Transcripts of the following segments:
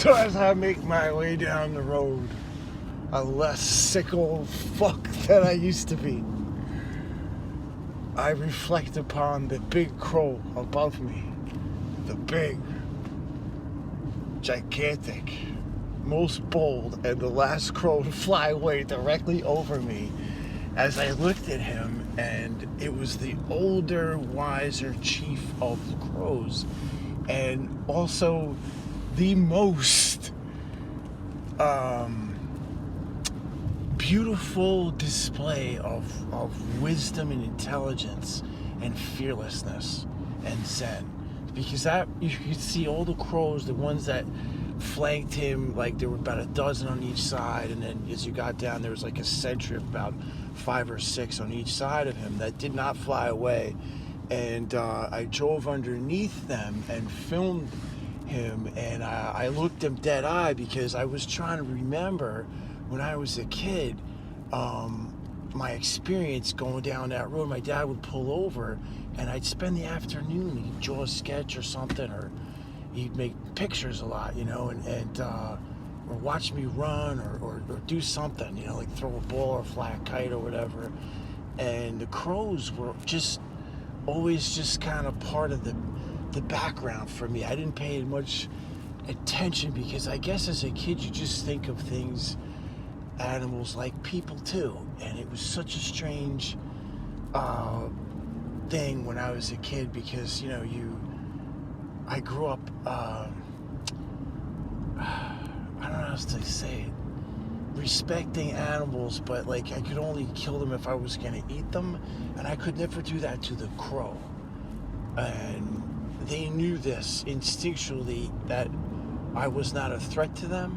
So as I make my way down the road, a less sick old fuck than I used to be, I reflect upon the big crow above me. The big, gigantic, most bold, and the last crow to fly away directly over me. As I looked at him, and it was the older, wiser chief of crows, and also the most beautiful display of wisdom and intelligence and fearlessness and zen. Because that, you could see all the crows, the ones that flanked him, like there were about a dozen on each side, and then as you got down there was like a sentry of about 5 or 6 on each side of him that did not fly away. And I drove underneath them and filmed him, and I looked him dead eye because I was trying to remember when I was a kid, my experience going down that road. My dad would pull over and I'd spend the afternoon, he'd draw a sketch or something, or he'd make pictures a lot, and or watch me run or do something, like throw a ball or fly a kite or whatever. And the crows were just always just kind of part of the background for me. I didn't pay much attention because I guess as a kid you just think of things, animals, like people too. And it was such a strange thing when I was a kid because I grew up I don't know how to say it, respecting animals, but like I could only kill them if I was gonna eat them, and I could never do that to the crow. And they knew this instinctually, that I was not a threat to them.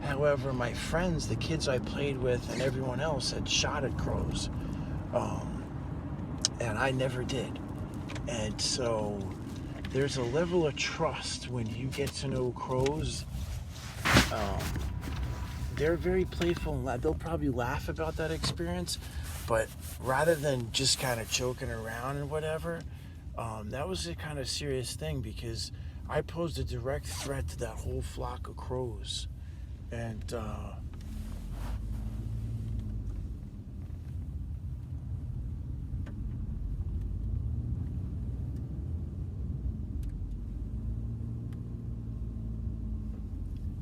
However, my friends, the kids I played with, and everyone else had shot at crows, and I never did. And so there's a level of trust when you get to know crows. They're very playful and they'll probably laugh about that experience, but rather than just kind of joking around and whatever, that was a kind of serious thing because I posed a direct threat to that whole flock of crows. And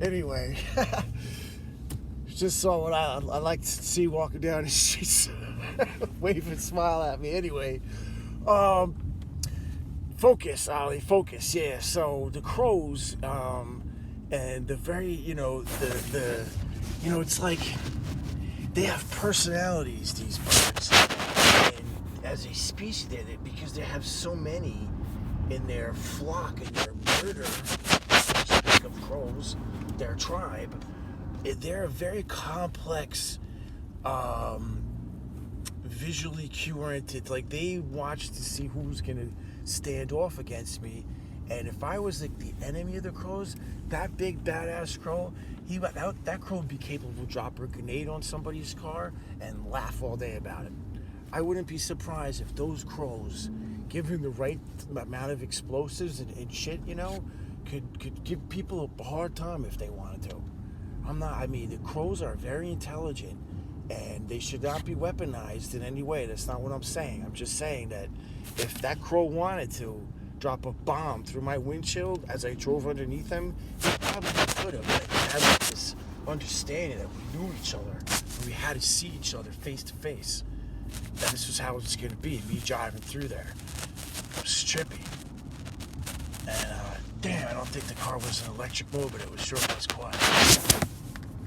anyway, just saw what I like to see walking down the streets, wave and smile at me. Anyway, focus, Ollie, focus. Yeah. So the crows, and the very, it's like they have personalities. These birds, and as a species, because they have so many in their flock, in their murder. Speak of crows, their tribe. They're a very complex, visually cue-oriented. Like they watch to see who's gonna stand off against me. And if I was like the enemy of the crows, that big badass crow, that crow would be capable of dropping a grenade on somebody's car and laugh all day about it. I wouldn't be surprised if those crows, given the right amount of explosives and shit, could give people a hard time if they wanted to. The crows are very intelligent and they should not be weaponized in any way. That's not what I'm saying. I'm just saying that if that crow wanted to drop a bomb through my windshield as I drove underneath him, he probably could have. But we had this understanding that we knew each other and we had to see each other face to face. That this was how it was going to be, me driving through there. It was trippy. And damn, I don't think the car was in electric mode, but it was sure was quiet.